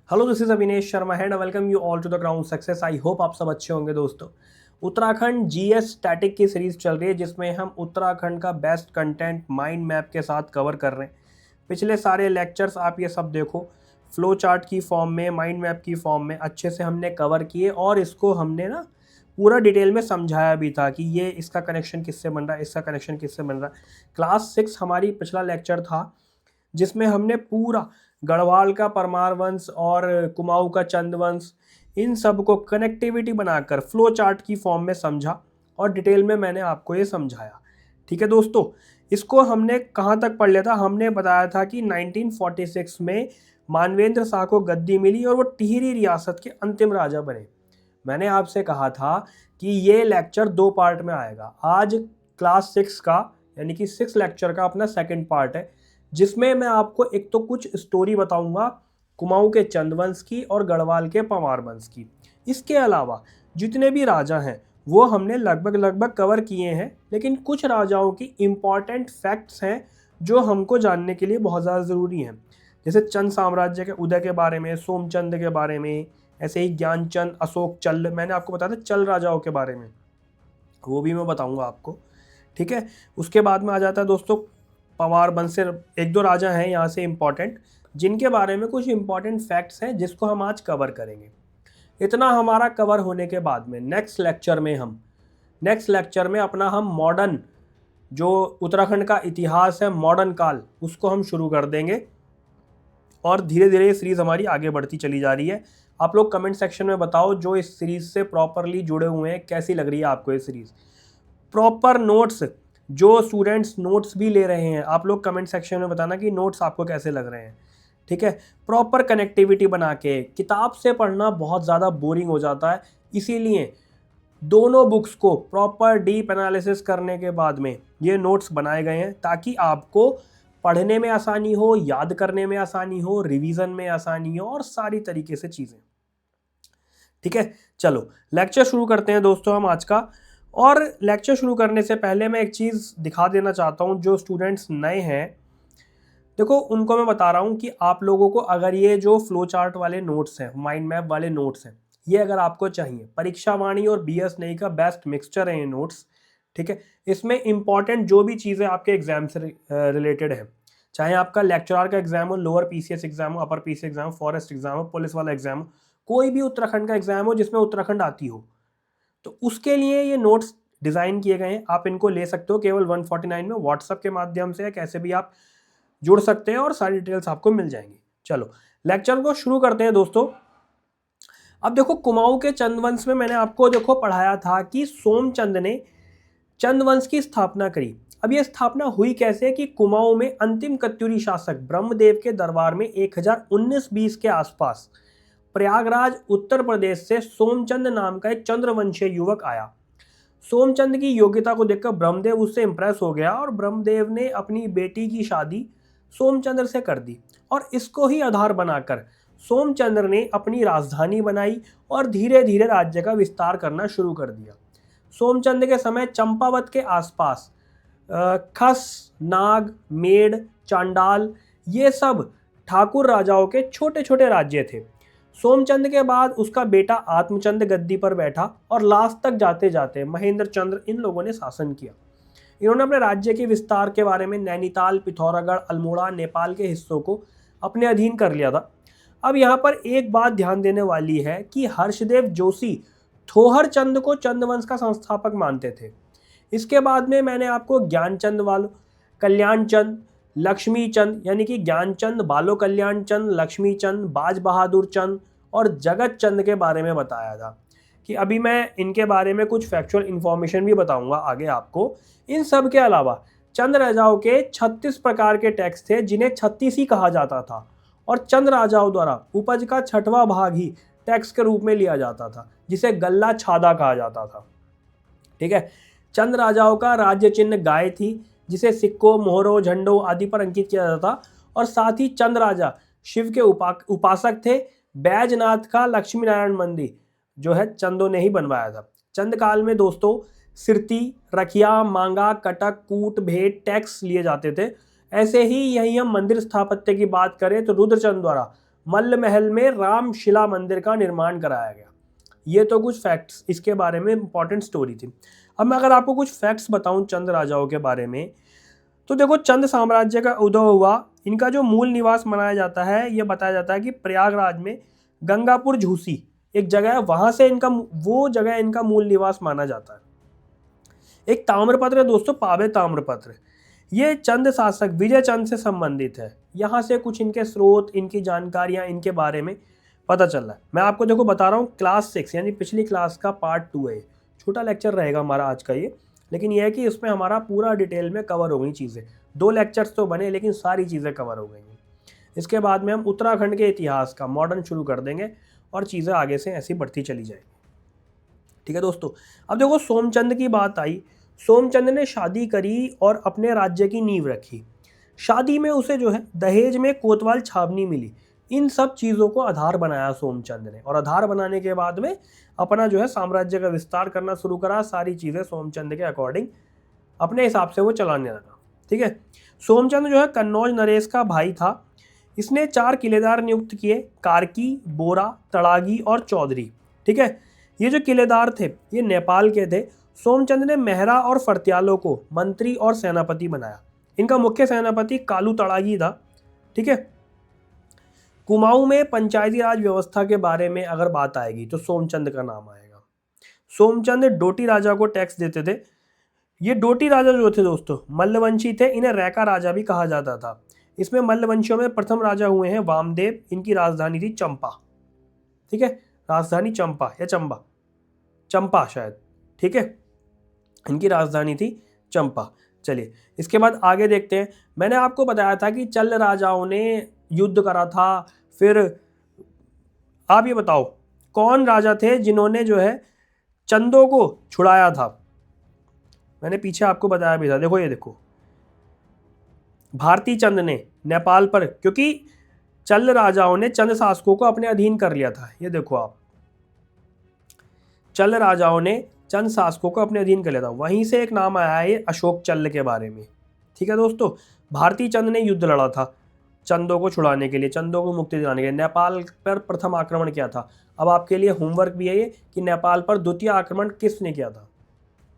Hello, this is Avinesh Sharma and welcome you all to the ground success. I hope आप सब अच्छे होंगे दोस्तों। उत्तराखंड जीएस स्टैटिक की सीरीज चल रही है जिसमें हम उत्तराखंड का बेस्ट कंटेंट माइंड मैप के साथ कवर कर रहे हैं। पिछले सारे लेक्चर्स आप ये सब देखो, फ्लो चार्ट की फॉर्म में, माइंड मैप की फॉर्म में अच्छे से हमने कवर किए और इसको हमने ना पूरा डिटेल में समझाया भी था कि ये इसका कनेक्शन किससे बन रहा है, इसका कनेक्शन किससे बन रहा है। क्लास 6 हमारी पिछला लेक्चर था जिसमें हमने पूरा गढ़वाल का परमार वंश और कुमाऊं का चंद वंश, इन सब को कनेक्टिविटी बनाकर फ्लो चार्ट की फॉर्म में समझा और डिटेल में मैंने आपको ये समझाया। ठीक है दोस्तों, इसको हमने कहाँ तक पढ़ लिया था? हमने बताया था कि 1946 में मानवेंद्र शाह को गद्दी मिली और वो टिहरी रियासत के अंतिम राजा बने। मैंने आपसे कहा था कि ये लेक्चर 2 पार्ट में आएगा। आज क्लास 6 का यानी कि 6 लेक्चर का अपना सेकंड पार्ट है जिसमें मैं आपको एक तो कुछ स्टोरी बताऊंगा कुमाऊं के चंदवंश की और गढ़वाल के पंवार वंश की। इसके अलावा जितने भी राजा हैं वो हमने लगभग कवर किए हैं, लेकिन कुछ राजाओं की इम्पॉर्टेंट फैक्ट्स हैं जो हमको जानने के लिए बहुत ज़्यादा ज़रूरी हैं। जैसे चंद साम्राज्य के उदय के बारे में, सोमचंद के बारे में, ऐसे ही ज्ञानचंद, अशोक चल, मैंने आपको बताया था चल राजाओं के बारे में, वो भी मैं बताऊंगा आपको। ठीक है, उसके बाद में आ जाता है दोस्तों पंवार वंश से एक दो राजा हैं यहाँ से इम्पॉर्टेंट, जिनके बारे में कुछ इम्पॉर्टेंट फैक्ट्स हैं जिसको हम आज कवर करेंगे। इतना हमारा कवर होने के बाद में नेक्स्ट लेक्चर में अपना हम मॉडर्न जो उत्तराखंड का इतिहास है, मॉडर्न काल, उसको हम शुरू कर देंगे और धीरे धीरे ये सीरीज़ हमारी आगे बढ़ती चली जा रही है। आप लोग कमेंट सेक्शन में बताओ जो इस सीरीज़ से प्रॉपरली जुड़े हुए हैं, कैसी लग रही है आपको ये सीरीज़। प्रॉपर नोट्स, जो स्टूडेंट्स नोट्स भी ले रहे हैं, आप लोग कमेंट सेक्शन में बताना कि नोट्स आपको कैसे लग रहे हैं। ठीक है, प्रॉपर कनेक्टिविटी बना के। किताब से पढ़ना बहुत ज़्यादा बोरिंग हो जाता है, इसीलिए दोनों बुक्स को प्रॉपर डीप एनालिसिस करने के बाद में ये नोट्स बनाए गए हैं ताकि आपको पढ़ने में आसानी हो, याद करने में आसानी हो, रिवीजन में आसानी हो और सारी तरीके से चीज़ें। ठीक है, चलो लेक्चर शुरू करते हैं दोस्तों हम आज का। और लेक्चर शुरू करने से पहले मैं एक चीज़ दिखा देना चाहता हूँ, जो स्टूडेंट्स नए हैं देखो उनको मैं बता रहा हूँ कि आप लोगों को अगर ये जो फ्लो चार्ट वाले नोट्स हैं, माइंड मैप वाले नोट्स हैं, ये अगर आपको चाहिए, परीक्षा वाणी और बीएस नई का बेस्ट मिक्सचर है ये नोट्स। ठीक है, इसमें इंपॉर्टेंट जो भी चीज़ें आपके एग्जाम से रिलेटेड है, चाहे आपका लेक्चरर का एग्जाम हो, लोअर पीसीएस एग्जाम हो, अपर पीसीएस एग्जाम हो, फॉरेस्ट एग्जाम हो, पुलिस वाला एग्जाम हो, कोई भी उत्तराखंड का एग्जाम हो जिसमें उत्तराखंड आती हो, तो उसके लिए ये नोट्स डिज़ाइन किए गए हैं। आप इनको ले सकते हो केवल 149 में, व्हाट्सएप के माध्यम से या कैसे भी आप जुड़ सकते हैं और सारी डिटेल्स आपको मिल जाएंगी। चलो लेक्चर को शुरू करते हैं दोस्तों। अब देखो कुमाऊं के चंदवंश में मैंने आपको देखो पढ़ाया था कि सोमचंद ने चंदवंश की स्थापना करी। अब ये स्थापना हुई कैसे कि कुमाऊं में अंतिम कत्यूरी शासक ब्रह्मदेव के दरबार में 1019-20 के आसपास प्रयागराज उत्तर प्रदेश से सोमचंद नाम का एक चंद्रवंशीय युवक आया। सोमचंद की योग्यता को देखकर ब्रह्मदेव उससे इंप्रेस हो गया और ब्रह्मदेव ने अपनी बेटी की शादी सोमचंद्र से कर दी और इसको ही आधार बनाकर सोमचंद्र ने अपनी राजधानी बनाई और धीरे धीरे राज्य का विस्तार करना शुरू कर दिया। सोमचंद के समय चंपावत के आसपास खस, नाग, मेड़, चांडाल, ये सब ठाकुर राजाओं के छोटे छोटे राज्य थे। सोमचंद के बाद उसका बेटा आत्मचंद गद्दी पर बैठा और लास्ट तक जाते जाते महेंद्र चंद्र, इन लोगों ने शासन किया। इन्होंने अपने राज्य के विस्तार के बारे में नैनीताल, पिथौरागढ़, अल्मोड़ा, नेपाल के हिस्सों को अपने अधीन कर लिया था। अब यहाँ पर एक बात ध्यान देने वाली है कि हर्षदेव जोशी थोहर चंद को चंदवंश का संस्थापक मानते थे। इसके बाद में मैंने आपको ज्ञानचंद वालो कल्याण चंद, लक्ष्मी चंद यानी कि ज्ञानचंद, बालो कल्याण चंद, लक्ष्मी चंद, बाज बहादुर चंद और जगत चंद के बारे में बताया था कि अभी मैं इनके बारे में कुछ फैक्चुअल इंफॉर्मेशन भी बताऊंगा आगे आपको। इन सब के अलावा चंद राजाओं के 36 प्रकार के टैक्स थे जिन्हें 36 ही कहा जाता था और चंद राजाओं द्वारा उपज का 6वां भाग ही टैक्स के रूप में लिया जाता था जिसे गल्ला छादा कहा जाता था। ठीक है, चंद राजाओं का राज्य चिन्ह गाय थी जिसे सिक्कों, मोहरों, झंडों आदि पर अंकित किया जाता था और साथ ही चंद राजा शिव के उपासक थे। बैजनाथ का लक्ष्मी नारायण मंदिर जो है चंदों ने ही बनवाया था। चंद काल में दोस्तों सिरती, रखिया, मांगा, कटक, कूट, भेंट टैक्स लिए जाते थे। ऐसे ही यही हम मंदिर स्थापत्य की बात करें तो रुद्रचंद द्वारा मल्ल महल में राम शिला मंदिर का निर्माण कराया गया। ये तो कुछ फैक्ट्स इसके बारे में इंपॉर्टेंट स्टोरी थी। अब मैं अगर आपको कुछ फैक्ट्स बताऊं चंद राजाओं के बारे में, तो देखो चंद साम्राज्य का उदय हुआ, इनका जो मूल निवास मनाया जाता है, ये बताया जाता है कि प्रयागराज में गंगापुर झूसी एक जगह है, वहां से इनका वो जगह इनका मूल निवास माना जाता है। एक ताम्रपत्र है दोस्तों, पावे ताम्रपत्र, ये चंद शासक विजय चंद से संबंधित है। यहाँ से कुछ इनके स्रोत, इनकी जानकारियाँ, इनके बारे में पता चल रहा है। मैं आपको देखो बता रहा हूँ, क्लास 6 यानी पिछली क्लास का पार्ट 2 है। छोटा लेक्चर रहेगा हमारा आज का ये, लेकिन यह है कि इसमें हमारा पूरा डिटेल में कवर हो गई चीज़ें। 2 लेक्चर्स तो बने लेकिन सारी चीज़ें कवर हो गई। इसके बाद में हम उत्तराखंड के इतिहास का मॉडर्न शुरू कर देंगे और चीज़ें आगे से ऐसी बढ़ती चली जाएगी। ठीक है दोस्तों, अब देखो सोमचंद की बात आई। सोमचंद ने शादी करी और अपने राज्य की नींव रखी। शादी में उसे जो है दहेज में कोतवाल छावनी मिली। इन सब चीज़ों को आधार बनाया सोमचंद ने, और आधार बनाने के बाद में अपना जो है साम्राज्य का विस्तार करना शुरू करा। सारी चीज़ें सोमचंद के अकॉर्डिंग अपने हिसाब से वो चलाने लगा। ठीक है, सोमचंद जो है कन्नौज नरेश का भाई था। इसने 4 किलेदार नियुक्त किए, कार्की, बोरा, तड़ागी और चौधरी। ठीक है, ये जो किलेदार थे ये नेपाल के थे। सोमचंद ने मेहरा और फर्त्यालों को मंत्री और सेनापति बनाया। इनका मुख्य सेनापति कालू तड़ागी था। ठीक है, कुमाऊं में पंचायती राज व्यवस्था के बारे में अगर बात आएगी तो सोमचंद का नाम आएगा। सोमचंद डोटी राजा को टैक्स देते थे। ये डोटी राजा जो थे दोस्तों मल्लवंशी थे, इन्हें रैका राजा भी कहा जाता था। इसमें मल्लवंशियों में प्रथम राजा हुए हैं वामदेव, इनकी राजधानी थी चंपा। ठीक है, राजधानी चंपा या चंबा, चंपा शायद। ठीक है, इनकी राजधानी थी चंपा। चलिए इसके बाद आगे देखते हैं। मैंने आपको बताया था कि चल्ल राजाओं ने युद्ध करा था। फिर आप ये बताओ कौन राजा थे जिन्होंने जो है चंदों को छुड़ाया था। मैंने पीछे आपको बताया भी था। देखो ये देखो, भारती चंद ने नेपाल पर, क्योंकि चल्ल राजाओं ने चंद शासकों को अपने अधीन कर लिया था। ये देखो आप, चल्ल राजाओं ने चंद शासकों को अपने अधीन कर लिया था। वहीं से एक नाम आया है अशोक चल्ल के बारे में। ठीक है दोस्तों, भारती चंद ने युद्ध लड़ा था चंदों को छुड़ाने के लिए, चंदों को मुक्ति दिलाने के लिए। नेपाल पर प्रथम आक्रमण किया था। अब आपके लिए होमवर्क भी है ये कि नेपाल पर द्वितीय आक्रमण किसने किया था,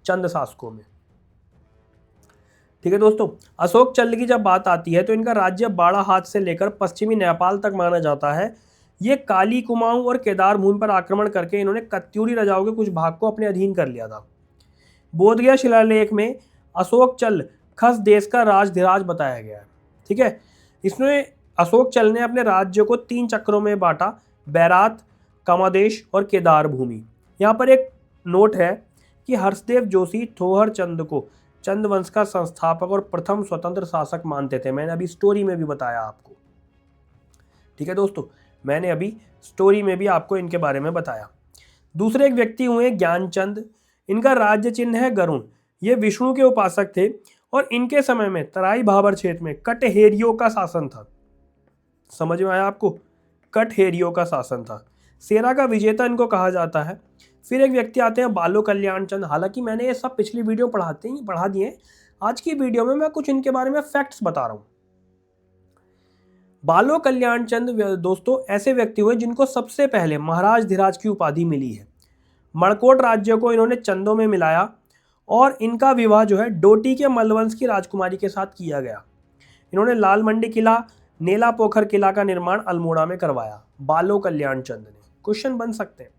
चंद शासकों में। ठीक है दोस्तों, अशोक चल्ल की जब बात आती है तो इनका राज्य बाड़ा हाथ से लेकर पश्चिमी नेपाल तक माना जाता है। ये काली, कुमाऊं और केदार भूमि पर आक्रमण करके इन्होंने कत्यूरी राजाओं के कुछ भाग को अपने अधीन कर लिया था। बोधगया शिलालेख में अशोक चल्ल खस देश का राजधिराज बताया गया है। ठीक है, इसमें अशोक चल्ल ने अपने राज्य को 3 चक्रों में बांटा, बैरात, कामादेश और केदार भूमि। यहाँ पर एक नोट है कि हर्षदेव जोशी थोहर चंद को चंद वंश का संस्थापक और प्रथम स्वतंत्र शासक मानते थे। मैंने अभी स्टोरी में भी बताया आपको। ठीक है दोस्तों, मैंने अभी स्टोरी में भी आपको इनके बारे में बताया। दूसरे एक व्यक्ति हुए ज्ञानचंद। इनका राज्य चिन्ह है गरुण। ये विष्णु के उपासक थे और इनके समय में तराई भाबर क्षेत्र में कटहेरियों का शासन था। समझ में आया आपको, कटहेरियों का शासन था। सेरा का विजेता इनको कहा जाता है। फिर एक व्यक्ति आते हैं बालो कल्याण चंद। हालांकि मैंने ये सब पिछली वीडियो पढ़ा दिए, आज की वीडियो में मैं कुछ इनके बारे में फैक्ट्स बता रहा हूं। बालो कल्याण चंद दोस्तों ऐसे व्यक्ति हुए जिनको सबसे पहले महाराज धीराज की उपाधि मिली है। मणकोट राज्य को इन्होंने चंदों में मिलाया और इनका विवाह जो है डोटी के मल्लवंश की राजकुमारी के साथ किया गया। इन्होंने लाल मंडी किला, नेला पोखर किला का निर्माण अल्मोड़ा में करवाया बालो कल्याण चंद ने। क्वेश्चन बन सकते हैं।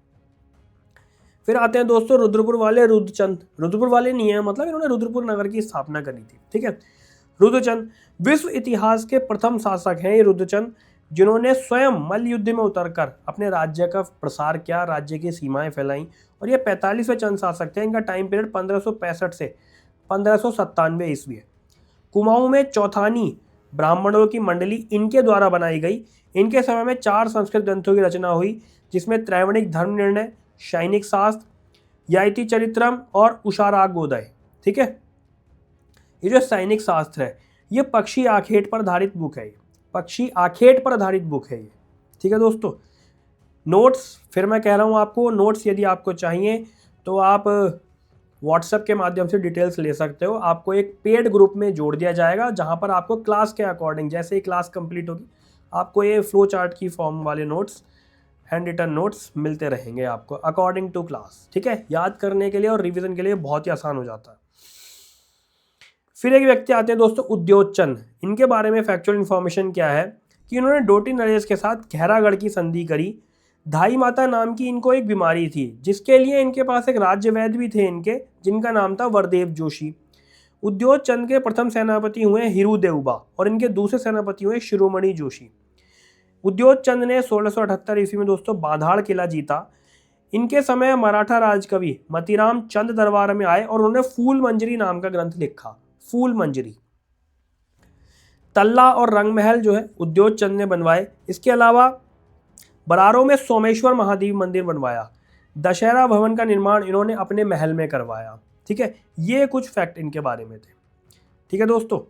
फिर आते हैं दोस्तों रुद्रपुर वाले रुद्रचंद। रुद्रपुर वाले नहीं है, मतलब इन्होंने रुद्रपुर नगर की स्थापना करी थी। ठीक है, रुद्रचंद विश्व इतिहास के प्रथम शासक हैं। ये रुद्रचंद जिन्होंने स्वयं मल्ल युद्ध में उतरकर अपने राज्य का प्रसार किया, राज्य की सीमाएं फैलाई, और ये 45वें चंद शासक थे। इनका टाइम पीरियड 1565 से 1597 ईस्वी है। कुमाऊं में चौथानी ब्राह्मणों की मंडली इनके द्वारा बनाई गई। इनके समय में 4 संस्कृत ग्रंथों की रचना हुई, जिसमें त्रैवणिक धर्म निर्णय, सैनिक शास्त्र, याति चरित्रम और उषारागोदय। ठीक है, ये जो सैनिक शास्त्र है ये पक्षी आखेट पर आधारित बुक है। पक्षी आखेट पर आधारित बुक है ये। ठीक है दोस्तों, नोट्स फिर मैं कह रहा हूँ आपको, नोट्स यदि आपको चाहिए तो आप व्हाट्सएप के माध्यम से डिटेल्स ले सकते हो। आपको एक पेड ग्रुप में जोड़ दिया जाएगा, जहाँ पर आपको क्लास के अकॉर्डिंग, जैसे ही क्लास कंप्लीट होगी आपको ये फ्लो चार्ट की फॉर्म वाले नोट्स, हैंड रिटन नोट्स मिलते रहेंगे आपको अकॉर्डिंग टू क्लास। ठीक है, याद करने के लिए और रिवीजन के लिए बहुत ही आसान हो जाता है। फिर एक व्यक्ति आते हैं दोस्तों उद्योग चंद। इनके बारे में फैक्चुअल इन्फॉर्मेशन क्या है कि इन्होंने डोटी नरेश के साथ खैरागढ़ की संधि करी। धाई माता नाम की इनको एक बीमारी थी, जिसके लिए इनके पास एक राज्य वैद्य भी थे इनके, जिनका नाम था वरदेव जोशी। उद्योग चंद के प्रथम सेनापति हुए हिरू देवबा और इनके दूसरे सेनापति हुए शिरोमणि जोशी। उद्योग चंद ने 1678 ईस्वी में दोस्तों बांधाड़ किला जीता। इनके समय मराठा राजकवि मतीराम चंद दरबार में आए और उन्होंने फूल मंजरी नाम का ग्रंथ लिखा। फूल मंजरी। तल्ला और रंगमहल जो है उद्योग चंद ने बनवाए। इसके अलावा बरारो में सोमेश्वर महादेव मंदिर बनवाया। दशहरा भवन का निर्माण इन्होंने अपने महल में करवाया। ठीक है, ये कुछ फैक्ट इनके बारे में थे। ठीक है दोस्तों,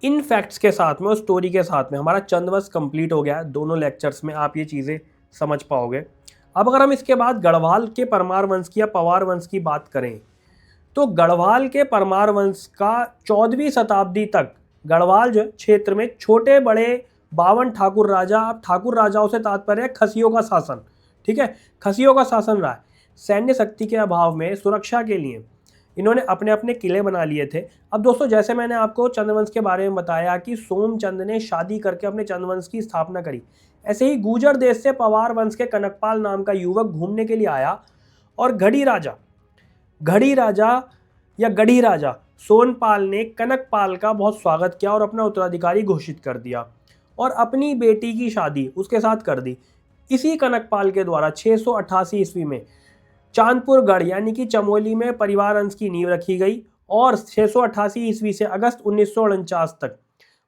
इन फैक्ट्स के साथ में और स्टोरी के साथ में हमारा चंदवंश कंप्लीट हो गया। दोनों लेक्चर्स में आप ये चीज़ें समझ पाओगे। अब अगर हम इसके बाद गढ़वाल के परमार वंश की या पवार वंश की बात करें तो गढ़वाल के परमार वंश का 14वीं शताब्दी तक गढ़वाल जो क्षेत्र में छोटे बड़े 52 ठाकुर राजा, अब ठाकुर राजाओं से तात्पर्य है खसियों का शासन। ठीक है, खसियों का शासन रहा है। सैन्य शक्ति के अभाव में सुरक्षा के लिए इन्होंने अपने अपने किले बना लिए थे। अब दोस्तों जैसे मैंने आपको चंद्रवंश के बारे में बताया कि सोमचंद ने शादी करके अपने चंद्रवंश की स्थापना करी, ऐसे ही गुर्जर देश से पवार वंश के कनकपाल नाम का युवक घूमने के लिए आया और गढ़ी राजा सोनपाल ने कनकपाल का बहुत स्वागत किया और अपना उत्तराधिकारी घोषित कर दिया और अपनी बेटी की शादी उसके साथ कर दी। इसी कनकपाल के द्वारा 688 ईस्वी में चांदपुर गढ़ यानी कि चमोली में परिवार अंश की नींव रखी गई और 688 ईस्वी से अगस्त 1949 तक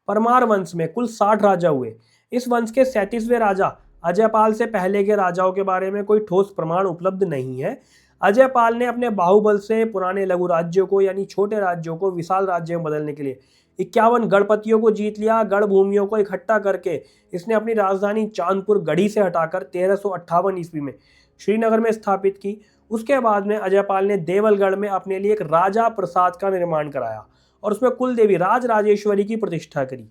परमार वंश में कुल 60 राजा हुए। इस वंश के 37वें राजा अजयपाल से पहले के राजाओं के बारे में कोई ठोस प्रमाण उपलब्ध नहीं है। अजयपाल ने अपने बाहुबल से पुराने लघु राज्यों को यानी छोटे राज्यों को विशाल राज्य में बदलने के लिए 51 गढ़पतियों को जीत लिया। गढ़ भूमियों को इकट्ठा करके इसने अपनी राजधानी चांदपुर गढ़ी से हटाकर 1358 ईस्वी में श्रीनगर में स्थापित की। उसके बाद में अजयपाल ने देवलगढ़ में अपने लिए एक राजा प्रसाद का निर्माण कराया और उसमें कुल देवी राजराजेश्वरी की प्रतिष्ठा करी।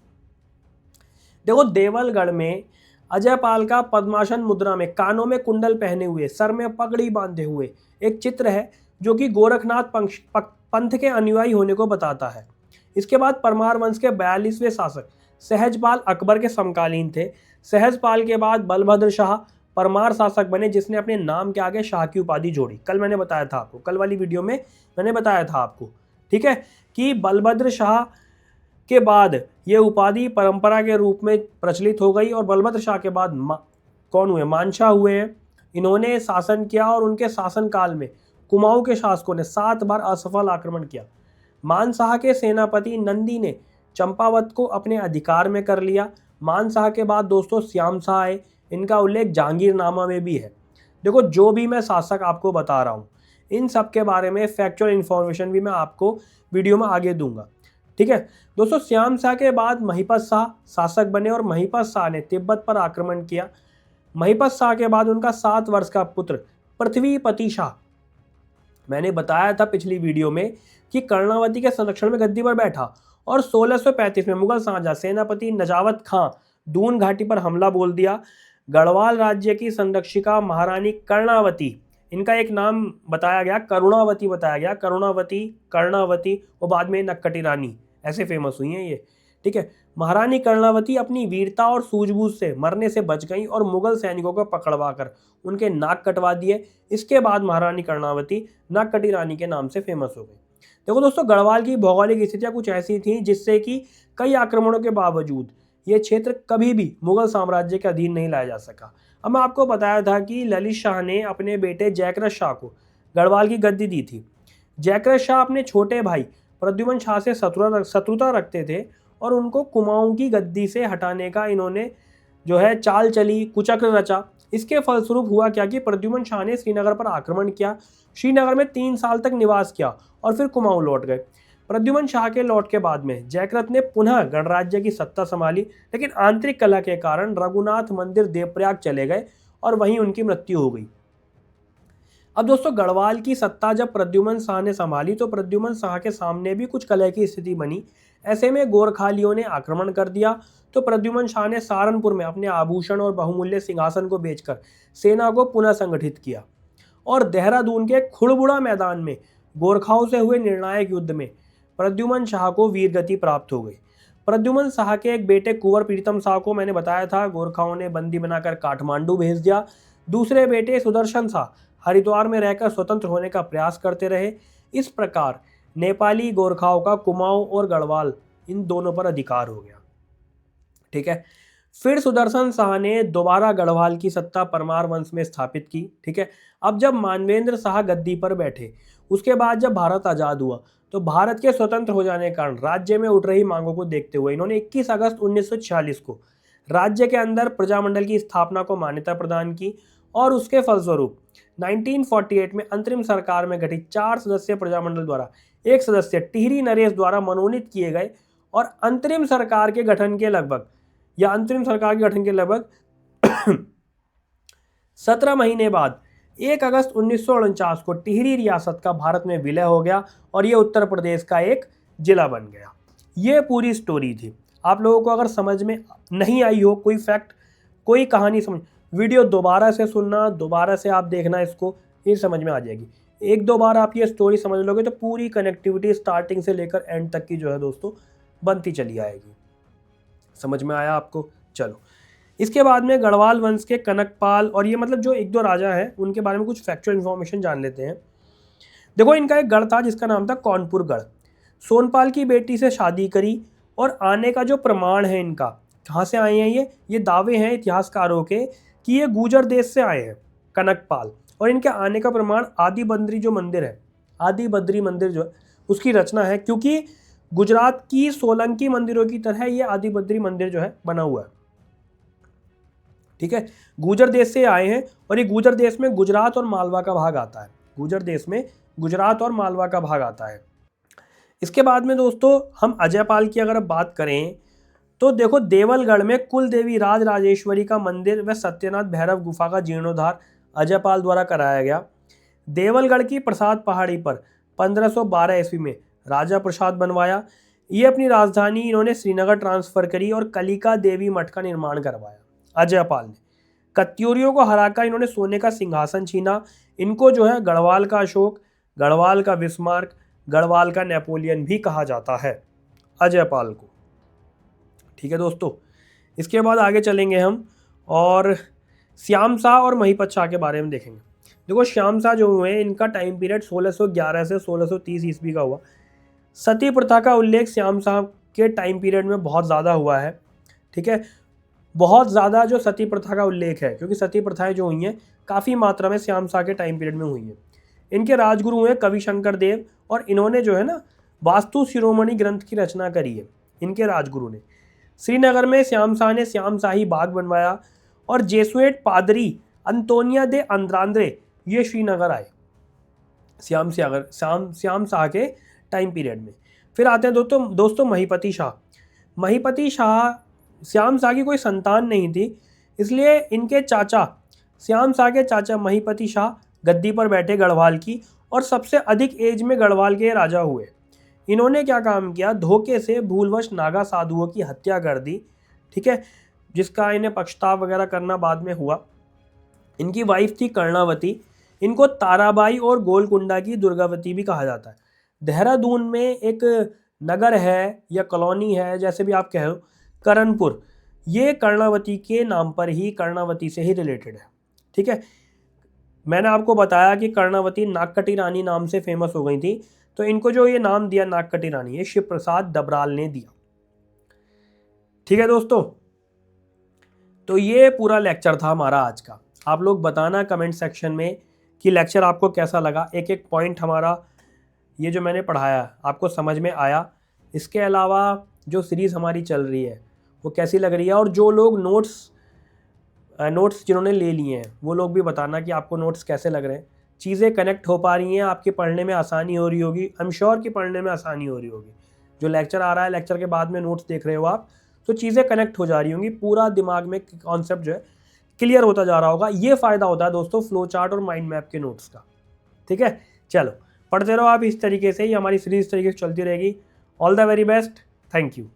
देखो देवलगढ़ में अजयपाल का पद्मासन मुद्रा में कानों में कुंडल पहने हुए, सर में पगड़ी बांधे हुए एक चित्र है जो कि गोरखनाथ पंथ के अनुयायी होने को बताता है। इसके बाद परमार वंश के 42वें शासक सहजपाल अकबर के समकालीन थे। सहजपाल के बाद बलभद्र शाह परमार शासक बने, जिसने अपने नाम के आगे शाह की उपाधि जोड़ी। कल मैंने बताया था आपको, कल वाली वीडियो में मैंने बताया था आपको, ठीक है, कि बलभद्र शाह के बाद ये उपाधि परंपरा के रूप में प्रचलित हो गई और बलभद्र शाह के बाद कौन हुए? मानशाह हुए हैं। इन्होंने शासन किया और उनके शासनकाल में कुमाऊं के शासकों ने 7 बार असफल आक्रमण किया। मानशाह के सेनापति नंदी ने चंपावत को अपने अधिकार में कर लिया। मानशाह के बाद दोस्तों श्याम शाह आए, इनका उल्लेख जहांगीरनामा में भी है। देखो जो भी मैं शासक आपको बता रहा हूँ इन सब के बारे में फैक्चुअल इन्फॉर्मेशन भी मैं आपको वीडियो में आगे दूंगा। ठीक है दोस्तों, श्याम शाह के बाद महिपत शाह शासक बने और महिपत शाह ने तिब्बत पर आक्रमण किया। महिपत शाह के बाद उनका 7 वर्ष का पुत्र पृथ्वीपति शाह, मैंने बताया था पिछली वीडियो में कि कर्णावती के संरक्षण में गद्दी पर बैठा और 1635 में मुगल साझा सेनापति नजावत खां दून घाटी पर हमला बोल दिया। गढ़वाल राज्य की संरक्षिका महारानी कर्णावती, इनका एक नाम बताया गया, करुणावती बताया गया, कर्णावती वो बाद में नक्कटी रानी ऐसे फेमस हुई हैं ये। ठीक है, महारानी कर्णावती अपनी वीरता और सूझबूझ से मरने से बच गई और मुगल सैनिकों को पकड़वाकर उनके नाक कटवा दिए। इसके बाद महारानी कर्णावती नक्कटी रानी के नाम से फेमस हो गई। देखो दोस्तों, गढ़वाल की भौगोलिक स्थितियां कुछ ऐसी थी जिससे कि कई आक्रमणों के बावजूद ये क्षेत्र कभी भी मुगल साम्राज्य के अधीन नहीं लाया जा सका। अब मैं आपको बताया था कि ललित शाह ने अपने बेटे जयकृत शाह को गढ़वाल की गद्दी दी थी। जयकृत शाह अपने छोटे भाई प्रद्युमन शाह से शत्रुता रखते थे और उनको कुमाऊं की गद्दी से हटाने का इन्होंने जो है चाल चली, कुचक्र रचा। इसके फलस्वरूप हुआ क्या कि प्रद्युमन शाह ने श्रीनगर पर आक्रमण किया, श्रीनगर में 3 साल तक निवास किया और फिर कुमाऊं लौट गए। प्रद्युमन शाह के लौट के बाद में जयकृत ने पुनः गणराज्य की सत्ता संभाली, लेकिन आंतरिक कलह के कारण रघुनाथ मंदिर देवप्रयाग चले गए और वहीं उनकी मृत्यु हो गई। अब दोस्तों गढ़वाल की सत्ता जब प्रद्युमन शाह ने संभाली तो प्रद्युमन शाह के सामने भी कुछ कलह की स्थिति बनी। ऐसे में गोरखालियों ने आक्रमण कर दिया तो प्रद्युमन शाह ने सहारनपुर में अपने आभूषण और बहुमूल्य सिंहासन को बेचकर सेना को पुनः संगठित किया और देहरादून के खुड़बुड़ा मैदान में गोरखाओं से हुए निर्णायक युद्ध में प्रद्युमन शाह को वीरगति प्राप्त हो गई। प्रद्युमन शाह के एक बेटे कुंवर प्रीतम शाह को मैंने बताया था गोरखाओं ने बंदी बनाकर काठमांडू भेज दिया। दूसरे बेटे सुदर्शन शाह हरिद्वार में रहकर स्वतंत्र होने का प्रयास करते रहे। इस प्रकार नेपाली गोरखाओं का कुमाऊं और गढ़वाल इन दोनों पर अधिकार हो गया। ठीक है, फिर सुदर्शन शाह ने दोबारा गढ़वाल की सत्ता परमार वंश में स्थापित की। ठीक है, अब जब मानवेंद्र शाह गद्दी पर बैठे उसके बाद जब भारत आज़ाद हुआ तो भारत के स्वतंत्र हो जाने के कारण राज्य में उठ रही मांगों को देखते हुए इन्होंने 21 अगस्त 1946 को राज्य के अंदर प्रजामंडल की स्थापना को मान्यता प्रदान की और उसके फलस्वरूप 1948 में अंतरिम सरकार में गठित 4 सदस्यीय प्रजामंडल द्वारा एक सदस्य टिहरी नरेश द्वारा मनोनीत किए गए और अंतरिम सरकार के गठन के लगभग 17 महीने बाद 1 अगस्त 1949 को टिहरी रियासत का भारत में विलय हो गया और ये उत्तर प्रदेश का एक जिला बन गया। ये पूरी स्टोरी थी। आप लोगों को अगर समझ में नहीं आई हो कोई फैक्ट कोई कहानी समझ, वीडियो दोबारा से सुनना, दोबारा से आप देखना, इसको ये समझ में आ जाएगी। एक दो बार आप ये स्टोरी समझ लोगे तो पूरी कनेक्टिविटी स्टार्टिंग से लेकर एंड तक की जो है दोस्तों बनती चली आएगी। समझ में आया आपको? चलो, इसके बाद में गढ़वाल वंश के कनकपाल और ये मतलब जो एक दो राजा हैं उनके बारे में कुछ फैक्चुअल इन्फॉर्मेशन जान लेते हैं। देखो, इनका एक गढ़ था जिसका नाम था कौनपुर गढ़। सोनपाल की बेटी से शादी करी और आने का जो प्रमाण है इनका, कहाँ से आए हैं ये दावे हैं इतिहासकारों के कि ये गुजर देश से आए हैं कनकपाल। और इनके आने का प्रमाण आदि बद्री जो मंदिर है, आदि बद्री मंदिर जो है उसकी रचना है, क्योंकि गुजरात की सोलंकी मंदिरों की तरह ये आदि बद्री मंदिर जो है बना हुआ है। ठीक है, गुजर देश से आए हैं और ये गुजर देश में गुजरात और मालवा का भाग आता है। गुजर देश में गुजरात और मालवा का भाग आता है। इसके बाद में दोस्तों हम अजयपाल की अगर बात करें तो देखो, देवलगढ़ में कुल देवी राज राजेश्वरी का मंदिर व सत्यनाथ भैरव गुफा का जीर्णोद्धार अजयपाल द्वारा कराया गया। देवलगढ़ की प्रसाद पहाड़ी पर 1512 ईस्वी में राजा प्रसाद बनवाया। ये अपनी राजधानी इन्होंने श्रीनगर ट्रांसफर करी और कलिका देवी मठ का निर्माण करवाया। अजयपाल ने कत्यूरियों को हराकर इन्होंने सोने का सिंहासन छीना। इनको जो है गढ़वाल का अशोक, गढ़वाल का बिस्मार्क, गढ़वाल का नेपोलियन भी कहा जाता है अजयपाल को। ठीक है दोस्तों, इसके बाद आगे चलेंगे हम और श्याम शाह और महिपत शाह के बारे में देखेंगे। देखो, श्याम शाह जो हुए इनका टाइम पीरियड 1611 से 1630 ईस्वी का हुआ। सती प्रथा का उल्लेख श्याम शाह के टाइम पीरियड में बहुत ज़्यादा हुआ है। ठीक है, बहुत ज़्यादा जो सती प्रथा का उल्लेख है, क्योंकि सती प्रथाएं जो हुई हैं काफ़ी मात्रा में श्याम शाह के टाइम पीरियड में हुई हैं। इनके राजगुरु हुए कवि शंकर देव और इन्होंने जो है ना वास्तु शिरोमणि ग्रंथ की रचना करी है। इनके राजगुरु ने श्रीनगर में श्याम शाह ने श्याम शाही बाग बनवाया और जेसुएट पादरी अंतोनिया दे अंद्रांद्रे ये श्रीनगर आए श्याम शाह के टाइम पीरियड में। फिर आते हैं दोस्तों महिपति शाह। महिपति शाह, श्याम शाह की कोई संतान नहीं थी, इसलिए इनके चाचा श्याम शाह के चाचा महिपति शाह गद्दी पर बैठे गढ़वाल की और सबसे अधिक एज में गढ़वाल के राजा हुए। इन्होंने क्या काम किया, धोखे से भूलवश नागा साधुओं की हत्या कर दी। ठीक है, जिसका इन्हें पछतावा वगैरह करना बाद में हुआ। इनकी वाइफ थी कर्णावती। इनको ताराबाई और गोलकुंडा की दुर्गावती भी कहा जाता है। देहरादून में एक नगर है या कॉलोनी है, जैसे भी आप कहो, करणपुर, ये कर्णावती के नाम पर ही, कर्णावती से ही रिलेटेड है। ठीक है, मैंने आपको बताया कि कर्णावती नागकटी रानी नाम से फेमस हो गई थी, तो इनको जो ये नाम दिया नागकटी रानी, ये शिव प्रसाद डबराल ने दिया। ठीक है दोस्तों, तो ये पूरा लेक्चर था हमारा आज का। आप लोग बताना कमेंट सेक्शन में कि लेक्चर आपको कैसा लगा। एक एक पॉइंट हमारा ये जो मैंने पढ़ाया आपको समझ में आया। इसके अलावा जो सीरीज़ हमारी चल रही है वो कैसी लग रही है, और जो लोग नोट्स जिन्होंने ले लिए हैं वो लोग भी बताना कि आपको नोट्स कैसे लग रहे हैं। चीज़ें कनेक्ट हो पा रही हैं, आपके पढ़ने में आसानी हो रही होगी। आई एम श्योर कि पढ़ने में आसानी हो रही होगी। जो लेक्चर आ रहा है, लेक्चर के बाद में नोट्स देख रहे हो आप, तो चीज़ें कनेक्ट हो जा रही होंगी। पूरा दिमाग में कॉन्सेप्ट जो है क्लियर होता जा रहा होगा। ये फ़ायदा होता है दोस्तों फ्लो चार्ट और माइंड मैप के नोट्स का। ठीक है, चलो पढ़ते रहो आप इस तरीके से ही, हमारी सीरीज इस तरीके से चलती रहेगी। All the very best, thank you.